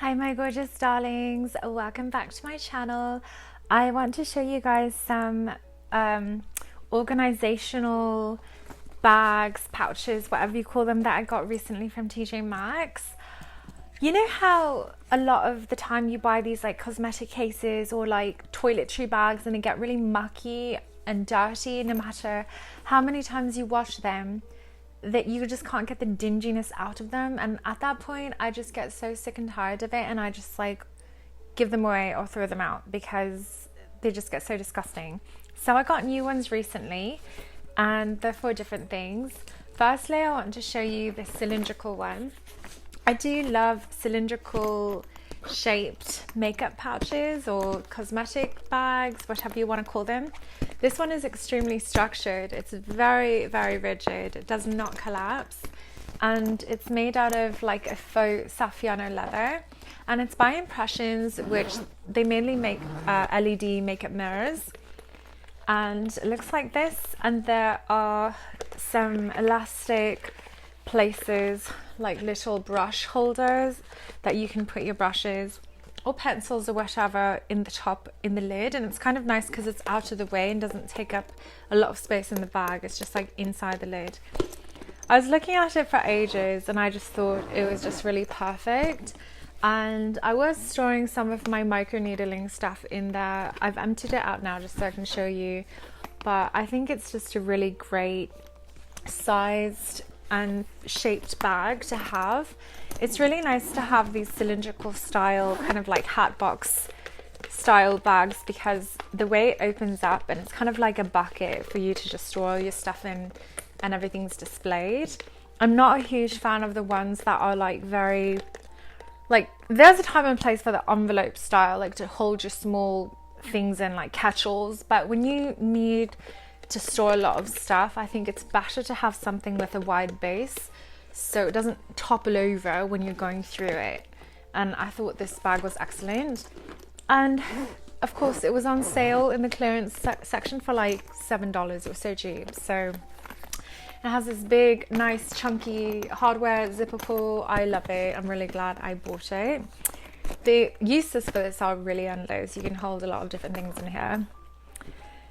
Hi my gorgeous darlings, welcome back to my channel. I want to show you guys some organizational bags, pouches, whatever you call them, that I got recently from TJ Maxx. You know how a lot of the time you buy these like cosmetic cases or like toiletry bags and they get really mucky and dirty no matter how many times you wash them, that you just can't get the dinginess out of them. And at that point I just get so sick and tired of it, and I just like give them away or throw them out because they just get so disgusting. So I got new ones recently and they're for different things. Firstly, I want to show you this cylindrical one. I do love cylindrical shaped makeup pouches or cosmetic bags, whatever you want to call them. This one is extremely structured. It's very, very rigid. It does not collapse. And it's made out of like a faux Saffiano leather. And it's by Impressions, which they mainly make LED makeup mirrors. And it looks like this. And there are some elastic places, like little brush holders that you can put your brushes or pencils or whatever in the top, in the lid. And it's kind of nice because it's out of the way and doesn't take up a lot of space in the bag. It's just like inside the lid. I was looking at it for ages and I just thought it was just really perfect. And I was storing some of my micro needling stuff in there. I've emptied it out now just so I can show you, but I think it's just a really great sized and shaped bag to have. It's really nice to have these cylindrical style, kind of like hat box style bags, because the way it opens up and it's kind of like a bucket for you to just store all your stuff in and everything's displayed. I'm not a huge fan of the ones that are like very, like, there's a time and place for the envelope style, like to hold your small things in, like catch-alls, but when you need to store a lot of stuff, I think it's better to have something with a wide base so it doesn't topple over when you're going through it. And I thought this bag was excellent. And of course it was on sale in the clearance section for like $7. It was so cheap. So it has this big, nice, chunky hardware zipper pull. I love it. I'm really glad I bought it. The uses for this are really endless. You can hold a lot of different things in here.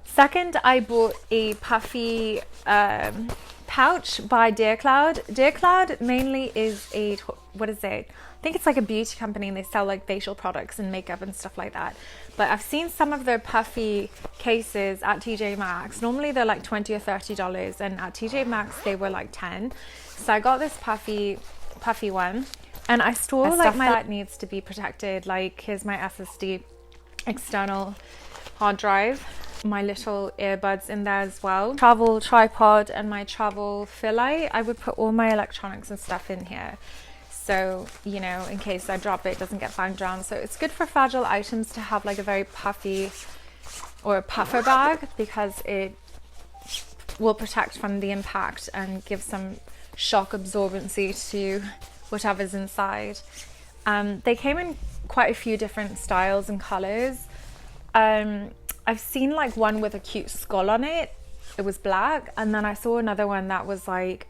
Second, I bought a puffy pouch by DreamCloud. DreamCloud mainly is a, what is it? I think it's like a beauty company and they sell like facial products and makeup and stuff like that. But I've seen some of their puffy cases at TJ Maxx. Normally they're like $20 or $30 and at TJ Maxx they were like 10. So I got this puffy one and I store like my that needs to be protected. Like here's my SSD external hard drive, my little earbuds in there as well, travel tripod and my travel fill light. I would put all my electronics and stuff in here, so you know, in case I drop it, it doesn't get banged around. So it's good for fragile items to have like a very puffy or a puffer bag, because it will protect from the impact and give some shock absorbency to whatever's inside. They came in quite a few different styles and colors. I've seen like one with a cute skull on it. It was black. And then I saw another one that was like,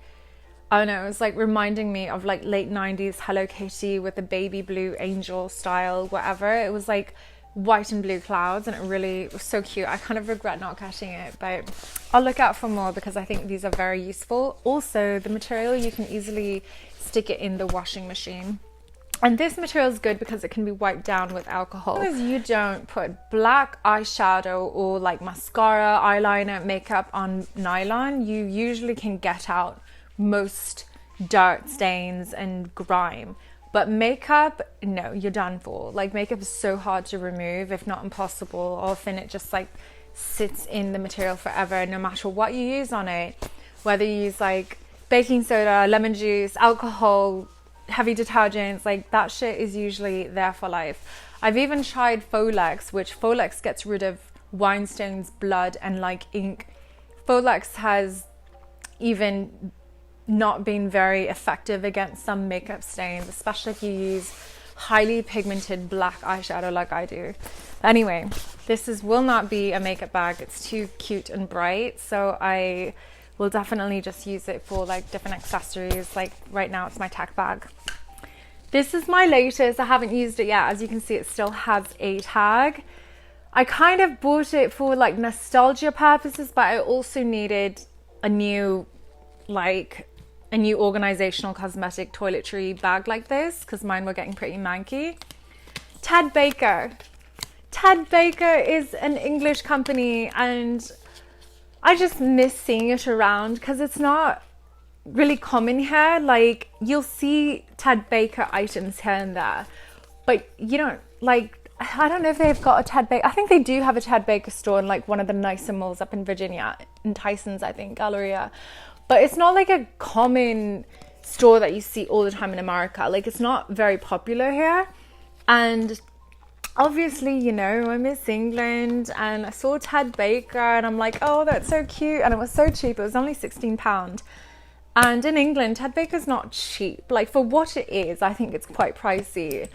I don't know, it was like reminding me of like late 90s Hello Kitty with the baby blue angel style, whatever. It was like white and blue clouds and it really was so cute. I kind of regret not catching it, but I'll look out for more because I think these are very useful. Also, the material, you can easily stick it in the washing machine. And this material is good because it can be wiped down with alcohol. As you don't put black eyeshadow or like mascara, eyeliner, makeup on nylon, you usually can get out most dirt, stains and grime. But makeup, no, you're done for. Like makeup is so hard to remove, if not impossible. Often it just like sits in the material forever, no matter what you use on it. Whether you use like baking soda, lemon juice, alcohol, heavy detergents, like that shit is usually there for life. I've even tried Folex, which Folex gets rid of wine stains, blood and like ink. Folex has even not been very effective against some makeup stains, especially if you use highly pigmented black eyeshadow like I do. Anyway, this will not be a makeup bag. It's too cute and bright, so I will definitely just use it for like different accessories. Like right now it's my tech bag. This is my latest. I haven't used it yet. As you can see, it still has a tag. I kind of bought it for like nostalgia purposes, but I also needed a new organizational cosmetic toiletry bag like this because mine were getting pretty manky. Ted Baker. Ted Baker is an English company and I just miss seeing it around because it's not really common here. Like, you'll see Ted Baker items here and there, but you don't, like, I don't know if they've got a Ted Baker. I think they do have a Ted Baker store in like one of the nicer malls up in Virginia, in Tyson's, I think, Galleria. But it's not like a common store that you see all the time in America. Like, it's not very popular here. And obviously, you know, I miss England and I saw Ted Baker and I'm like, oh, that's so cute. And it was so cheap. It was only £16. And in England, Ted Baker's not cheap. Like, for what it is, I think it's quite pricey.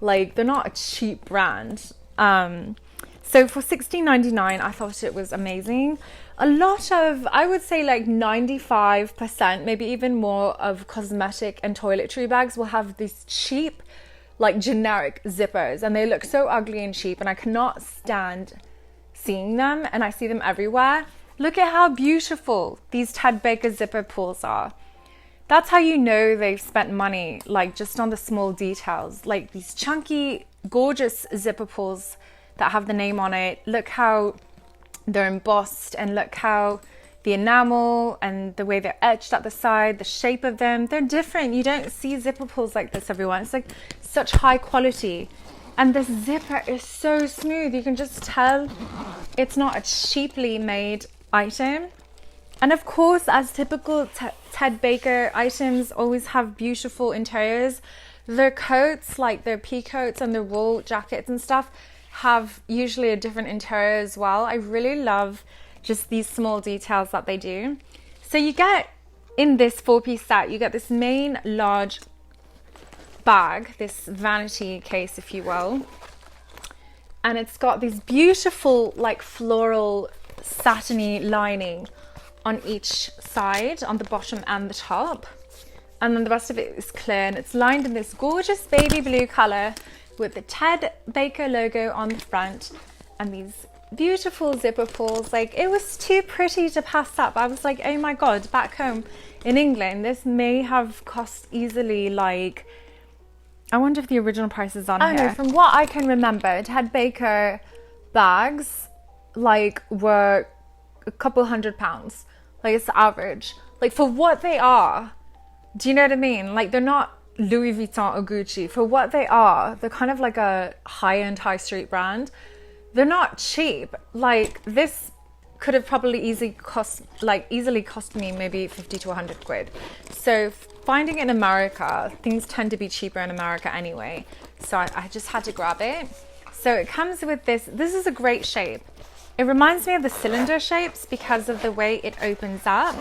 Like, they're not a cheap brand. So for $16.99, I thought it was amazing. A lot of, I would say like 95%, maybe even more, of cosmetic and toiletry bags will have these cheap, like generic zippers. And they look so ugly and cheap. And I cannot stand seeing them. And I see them everywhere. Look at how beautiful these Ted Baker zipper pulls are. That's how you know they've spent money, like just on the small details, like these chunky, gorgeous zipper pulls that have the name on it. Look how they're embossed and look how the enamel and the way they're etched at the side, the shape of them, they're different. You don't see zipper pulls like this everywhere. It's like such high quality. And the zipper is so smooth. You can just tell it's not a cheaply made item. And of course, as typical Ted Baker items always have beautiful interiors. Their coats, like their pea coats and their wool jackets and stuff, have usually a different interior as well. I really love just these small details that they do. So you get, in this 4-piece set, you get this main large bag, this vanity case, if you will. And it's got these beautiful, like, floral satiny lining on each side, on the bottom and the top. And then the rest of it is clear, and it's lined in this gorgeous baby blue color with the Ted Baker logo on the front and these beautiful zipper pulls. Like, it was too pretty to pass up. I was like, oh my God, back home in England, this may have cost easily, like, I wonder if the original price is on here. No, from what I can remember, Ted Baker bags, like, were a couple £100. Like, it's the average. Like, for what they are, do you know what I mean? Like, they're not Louis Vuitton or Gucci. For what they are, they're kind of like a high-end high street brand. They're not cheap. Like, this could have probably easily cost me maybe 50 to 100 quid. So finding it in America, things tend to be cheaper in America anyway. So I just had to grab it. So it comes with this. This is a great shape. It reminds me of the cylinder shapes because of the way it opens up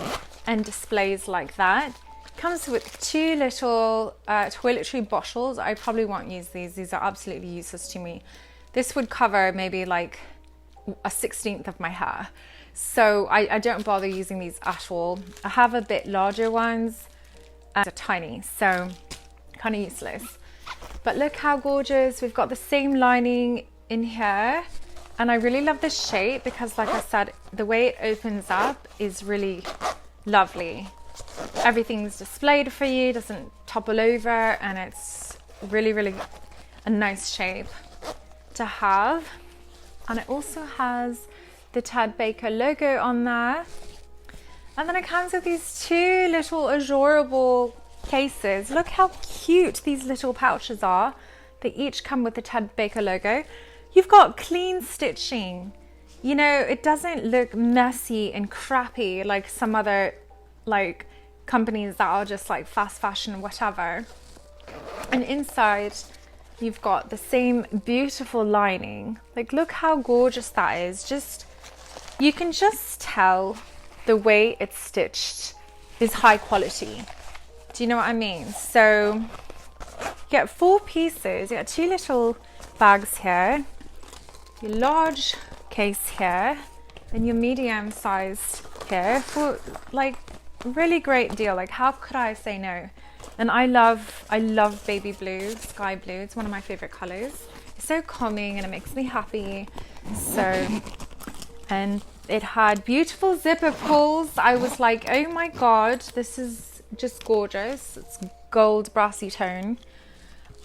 and displays like that. It comes with 2 little toiletry bottles. I probably won't use these. These are absolutely useless to me. This would cover maybe like a 16th of my hair. So I don't bother using these at all. I have a bit larger ones. They're tiny, so kind of useless. But look how gorgeous. We've got the same lining in here. And I really love this shape because, like I said, the way it opens up is really lovely. Everything's displayed for you, doesn't topple over, and it's really, really a nice shape to have. And it also has the Ted Baker logo on there. And then it comes with these 2 little adorable cases. Look how cute these little pouches are. They each come with the Ted Baker logo. You've got clean stitching. You know, it doesn't look messy and crappy like some other like companies that are just like fast fashion, whatever. And inside, you've got the same beautiful lining. Like, look how gorgeous that is. Just, you can just tell the way it's stitched is high quality. Do you know what I mean? So you get 4 pieces. You get 2 little bags here, your large case here, and your medium sized here for like really great deal. Like, how could I say no And I love baby blue, sky blue. It's one of my favorite colors. It's so calming and it makes me happy. So, and it had beautiful zipper pulls. I was like, oh my God, this is just gorgeous. It's gold brassy tone.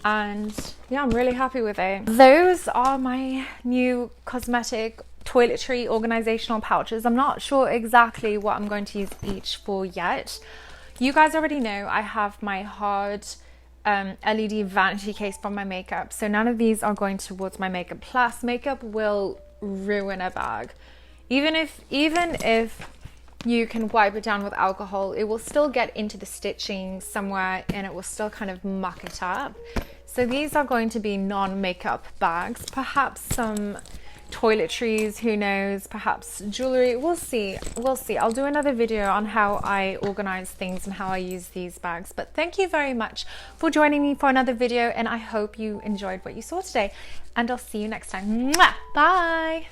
And yeah, I'm really happy with it. Those are my new cosmetic toiletry organizational pouches. I'm not sure exactly what I'm going to use each for yet. You guys already know I have my hard LED vanity case for my makeup, so none of these are going towards my makeup. Plus, makeup will ruin a bag. Even if you can wipe it down with alcohol, it will still get into the stitching somewhere and it will still kind of muck it up. So these are going to be non-makeup bags, perhaps some toiletries, who knows, perhaps jewelry. We'll see. I'll do another video on how I organize things and how I use these bags. But thank you very much for joining me for another video, and I hope you enjoyed what you saw today, and I'll see you next time. Mwah! Bye.